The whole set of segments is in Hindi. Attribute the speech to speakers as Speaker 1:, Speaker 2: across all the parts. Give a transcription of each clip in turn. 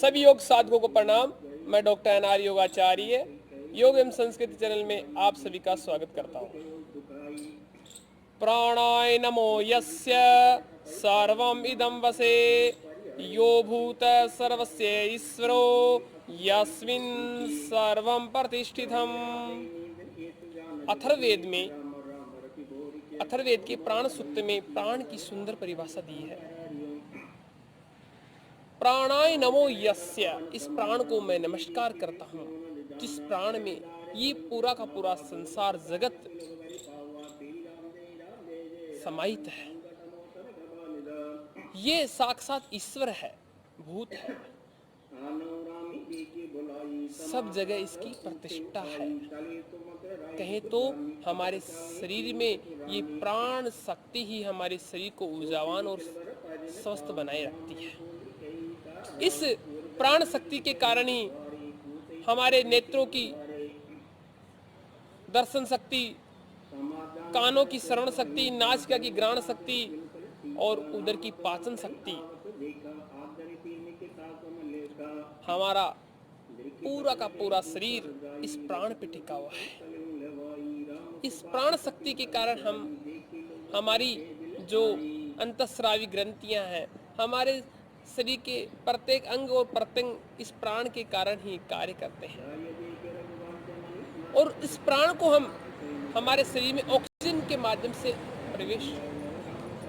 Speaker 1: सभी योग साधकों को प्रणाम। मैं डॉक्टर एनआर योगाचार्य योग एवं संस्कृति चैनल में आप सभी का स्वागत करता हूँ। प्राणाय नमो यस्य सर्वम इदं वसे यो भूत सर्वस्य ईश्वरो यस्मिन् सर्वं प्रतिष्ठितम्। अथर्ववेद के प्राण सूक्त में प्राण की सुंदर परिभाषा दी है। प्राणाय नमो यस्य, इस प्राण को मैं नमस्कार करता हूँ जिस प्राण में ये पूरा का पूरा संसार जगत समाहित है। ये साक्षात ईश्वर है, भूत है, सब जगह इसकी प्रतिष्ठा है। कहें तो हमारे शरीर में ये प्राण शक्ति ही हमारे शरीर को ऊर्जावान और स्वस्थ बनाए रखती है। इस प्राण शक्ति के कारण ही हमारे नेत्रों की दर्शन शक्ति, कानों की श्रवण शक्ति, नासिका की घ्राण शक्ति और उदर की पाचन शक्ति, हमारा पूरा का पूरा शरीर इस प्राण पे टिका हुआ है। इस प्राण शक्ति के कारण हमारी जो अंतःस्रावी ग्रंथियां हैं, हमारे शरीर के प्रत्येक अंग और प्रत्यंग इस प्राण के कारण ही कार्य करते हैं। और इस प्राण को हम हमारे शरीर में ऑक्सीजन के माध्यम से प्रवेश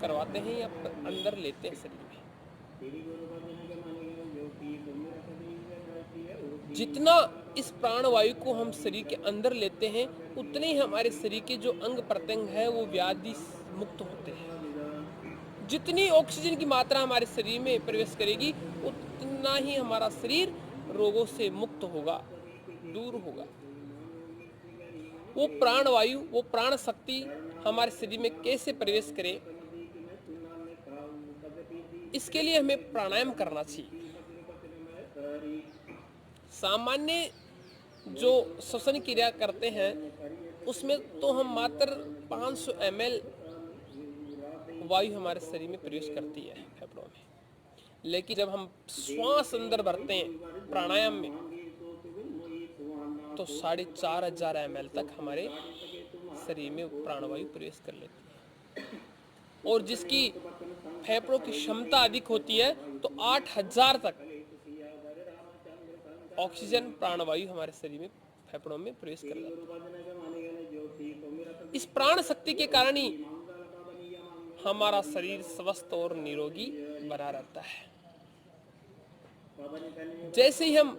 Speaker 1: करवाते हैं या अंदर लेते हैं शरीर में। जितना इस प्राण वायु को हम शरीर के अंदर लेते हैं उतने ही हमारे शरीर के जो अंग प्रत्यंग है वो व्याधि मुक्त होते हैं। जितनी ऑक्सीजन की मात्रा हमारे शरीर में प्रवेश करेगी उतना ही हमारा शरीर रोगों से मुक्त होगा, दूर होगा। वो प्राण वायु, वो प्राण शक्ति हमारे शरीर में कैसे प्रवेश करे, इसके लिए हमें प्राणायाम करना चाहिए। सामान्य जो श्वसन क्रिया करते हैं उसमें तो हम मात्र 500 ml वायु हमारे शरीर में प्रवेश करती है फेफड़ों में, लेकिन जब हम श्वास अंदर भरते हैं प्राणायाम में तो 4500 ml तक हमारे शरीर में प्राणवायु प्रवेश कर लेती है। और जिसकी फेफड़ों की क्षमता अधिक होती है तो 8000 तक ऑक्सीजन प्राणवायु हमारे शरीर में फेफड़ों में प्रवेश कर जाती है। इस प्राण शक्ति के कारण ही हमारा शरीर स्वस्थ और निरोगी बना रहता है। जैसे ही हम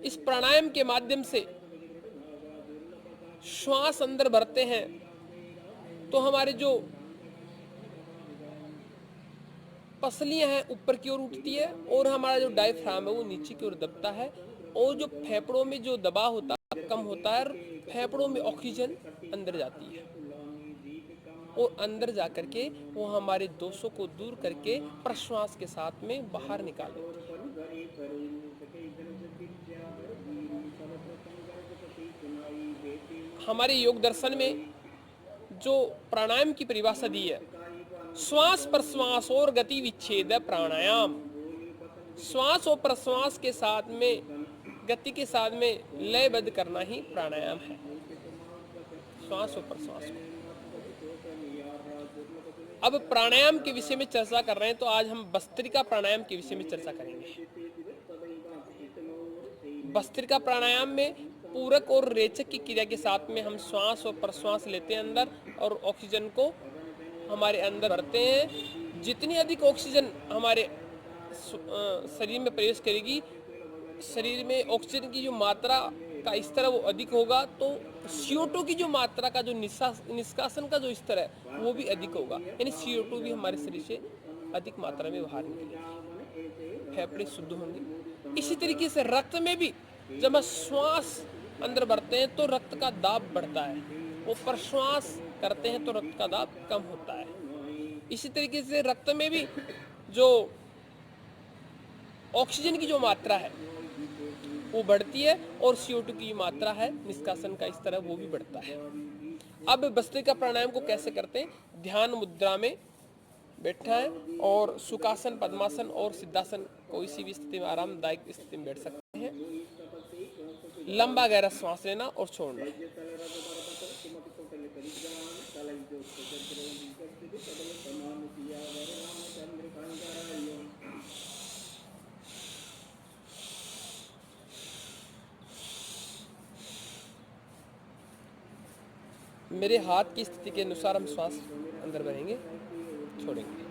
Speaker 1: इस प्राणायाम के माध्यम से श्वास अंदर भरते हैं तो हमारे जो पसलियां हैं ऊपर की ओर उठती है और हमारा जो डायफ्राम है वो नीचे की ओर दबता है और जो फेफड़ों में जो दबाव होता है कम होता है और फेफड़ों में ऑक्सीजन अंदर जाती है और अंदर जाकर के वो हमारे दोषों को दूर करके प्रश्वास के साथ में बाहर निकाल देती है। हमारे योग दर्शन में जो प्राणायाम की परिभाषा दी है, श्वास प्रश्वास और गति विच्छेद प्राणायाम। श्वास और प्रश्वास के साथ में गति के साथ में लयबद्ध करना ही प्राणायाम है। श्वास और प्रश्वास को अब प्राणायाम के विषय में चर्चा कर रहे हैं तो आज हम भस्त्रिका प्राणायाम के विषय में चर्चा करेंगे। भस्त्रिका प्राणायाम में पूरक और रेचक की क्रिया के साथ में हम श्वास और प्रश्वास लेते हैं अंदर और ऑक्सीजन को हमारे अंदर भरते हैं। जितनी अधिक ऑक्सीजन हमारे शरीर में प्रवेश करेगी, शरीर में ऑक्सीजन की जो मात्रा का स्तर वो अधिक होगा तो CO2 की जो मात्रा का जो निष्कासन का जो स्तर है वो भी अधिक होगा, यानी CO2 भी हमारे शरीर से अधिक मात्रा में बाहर निकलेगी, फेफड़े शुद्ध होंगे। इसी तरीके से रक्त में भी जब हम श्वास अंदर भरते हैं तो रक्त का दाब बढ़ता है, वो प्रश्वास करते हैं तो रक्त का दाब कम होता है। इसी तरीके से रक्त में भी जो ऑक्सीजन की जो मात्रा है वो बढ़ती है और CO2 की मात्रा है, निष्कासन का स्तर है, वो भी बढ़ता है। अब भस्त्रिका प्राणायाम को कैसे करते हैं? ध्यान मुद्रा में बैठा है और सुखासन, पद्मासन और सिद्धासन कोई सी भी स्थिति में आरामदायक स्थिति में बैठ सकते हैं। लंबा गहरा सांस लेना और छोड़ना। मेरे हाथ की स्थिति के अनुसार हम श्वास अंदर भरेंगे, छोड़ेंगे।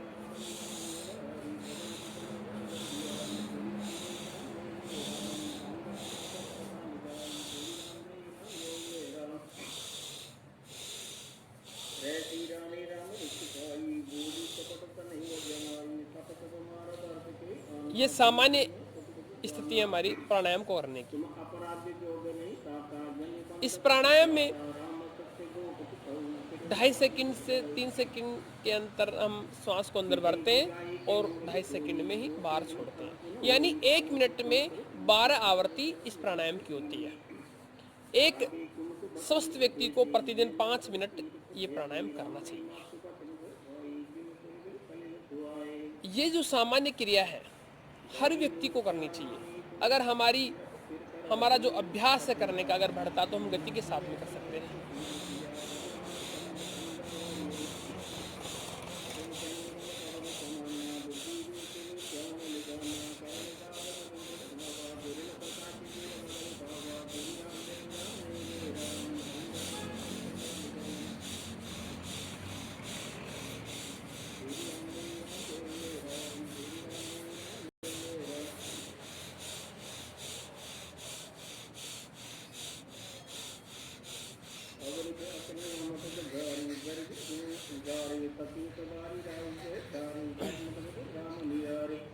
Speaker 1: ये सामान्य स्थिति है हमारी प्राणायाम को करने की। इस प्राणायाम में 2.5 सेकंड से 3 सेकंड के अंतर हम श्वास को अंदर भरते हैं और 2.5 सेकंड में ही बाहर छोड़ते हैं। यानी 1 मिनट में 12 आवृत्ति इस प्राणायाम की होती है। एक स्वस्थ व्यक्ति को प्रतिदिन 5 मिनट ये प्राणायाम करना चाहिए। ये जो सामान्य क्रिया है हर व्यक्ति को करनी चाहिए। अगर हमारा जो अभ्यास है करने का अगर बढ़ता तो हम गति के साथ में कर सकते हैं।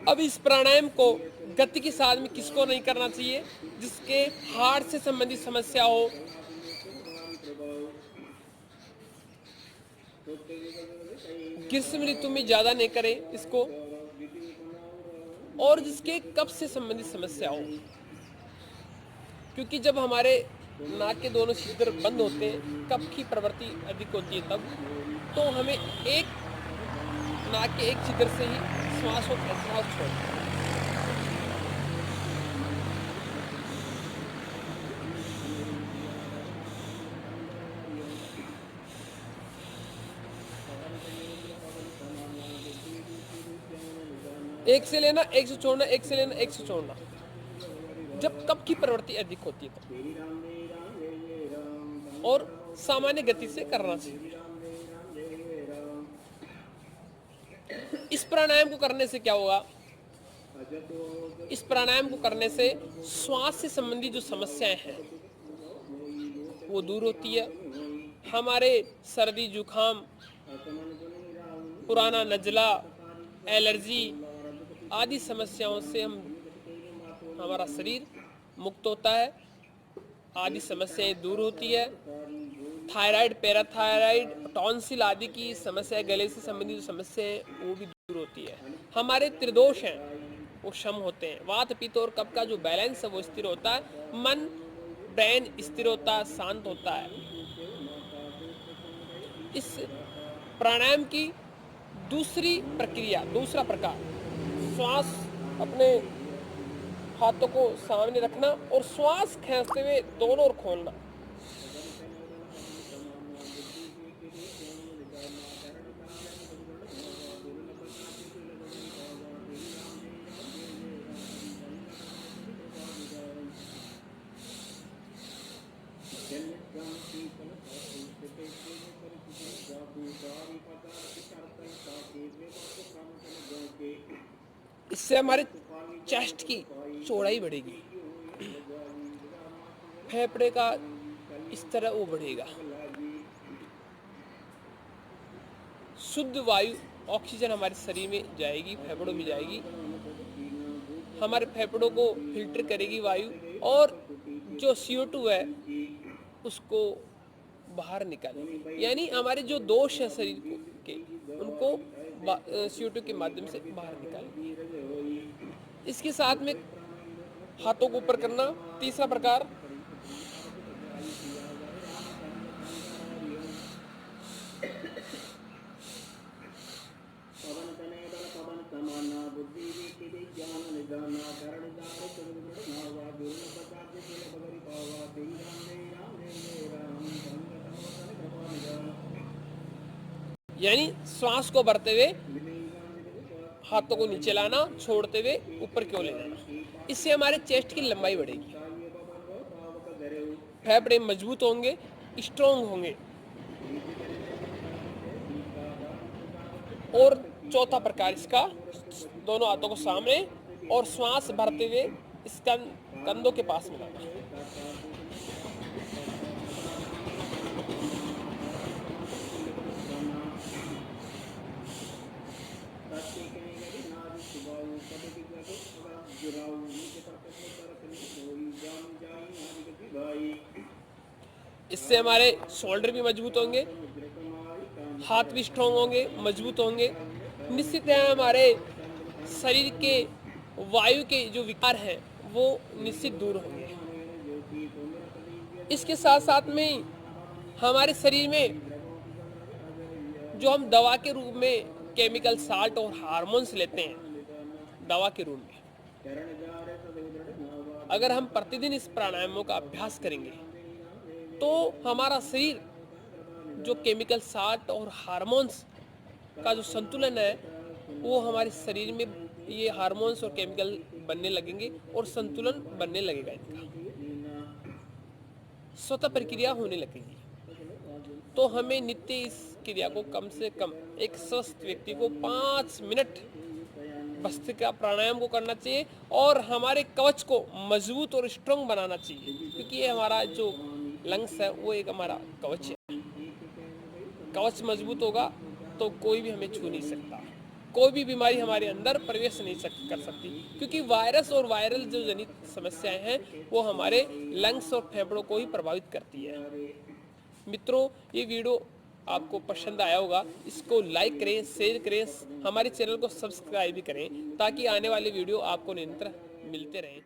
Speaker 1: अब इस प्राणायाम को गति के साथ में किसको नहीं करना चाहिए? जिसके हार्ट से संबंधित समस्या हो, ग्रीष्म ऋतु में ज्यादा नहीं करें इसको, और जिसके कफ से संबंधित समस्या हो। क्योंकि जब हमारे नाक के दोनों छिद्र बंद होते हैं, कफ की प्रवृत्ति अधिक होती है, तब तो हमें एक नाक के एक छिद्र से ही श्वास को खेलना और छोड़ना। एक से लेना, एक से छोड़ना, एक से लेना, एक से छोड़ना। जब कफ की प्रवृत्ति अधिक होती है तब, और सामान्य गति से करना चाहिए। इस प्राणायाम को करने से क्या होगा? इस प्राणायाम को करने से श्वास से संबंधित जो समस्याएं हैं वो दूर होती है। हमारे सर्दी, जुखाम, पुराना नजला, एलर्जी आदि समस्याओं से हमारा शरीर मुक्त होता है, आदि समस्याएं दूर होती है। थायराइड, पैराथायराइड, टॉन्सिल आदि की समस्या, गले से संबंधित जो समस्याएं वो भी दूर होती है। हमारे त्रिदोष हैं वो क्षम होते हैं। वात, पित्त और कफ का जो बैलेंस है वो स्थिर होता है। मन, ब्रेन स्थिर होता है, शांत होता है। इस प्राणायाम की दूसरा प्रकार, श्वास अपने हाथों को सामने रखना और श्वास खींचते हुए दोनों ओर खोलना। इससे हमारे चेस्ट की चौड़ाई बढ़ेगी, फेफड़े का इस तरह वो बढ़ेगा, शुद्ध वायु ऑक्सीजन हमारे शरीर में जाएगी, फेफड़ों में जाएगी, हमारे फेफड़ों को फिल्टर करेगी वायु, और जो CO2 है उसको बाहर निकालेगी। यानी हमारे जो दोष है शरीर के उनको CO2 के माध्यम से बाहर निकालेगी। इसके साथ में हाथों को ऊपर करना। तीसरा प्रकार, यानी श्वास को भरते हुए हाथों को नीचे लाना, छोड़ते हुए ऊपर की ओर ले जाना। इससे हमारे चेस्ट की लंबाई बढ़ेगी, फेफड़े मजबूत होंगे, स्ट्रोंग होंगे। और चौथा प्रकार इसका, दोनों हाथों को सामने और श्वास भरते हुए इस कंधों के पास मिलाना। इससे हमारे शोल्डर भी मजबूत होंगे, हाथ भी स्ट्रोंग होंगे, मजबूत होंगे। निश्चित है हमारे शरीर के वायु के जो विकार हैं वो निश्चित दूर होंगे। इसके साथ साथ में हमारे शरीर में जो हम दवा के रूप में केमिकल साल्ट और हार्मोन्स लेते हैं दवा के रूप में, अगर हम प्रतिदिन इस प्राणायामों का अभ्यास करेंगे तो हमारा शरीर जो केमिकल साल्ट और हार्मोन्स का जो संतुलन है वो हमारे शरीर में ये हार्मोन्स और केमिकल बनने लगेंगे और संतुलन बनने लगेगा, इनका स्वतः प्रक्रिया होने लगेगी। तो हमें नित्य इस क्रिया को कम से कम एक स्वस्थ व्यक्ति को 5 मिनट भस्त्रिका प्राणायाम को करना चाहिए और हमारे कवच को मजबूत और स्ट्रॉन्ग बनाना चाहिए, क्योंकि ये हमारा जो लंग्स है वो एक हमारा कवच है। कवच मजबूत होगा तो कोई भी हमें छू नहीं सकता, कोई भी बीमारी हमारे अंदर प्रवेश नहीं कर सकती, क्योंकि वायरस और वायरल जो जनित समस्याएं हैं वो हमारे लंग्स और फेफड़ों को ही प्रभावित करती है। मित्रों, ये वीडियो आपको पसंद आया होगा, इसको लाइक करें, शेयर करें, हमारे चैनल को सब्सक्राइब भी करें ताकि आने वाले वीडियो आपको निरंतर मिलते रहें।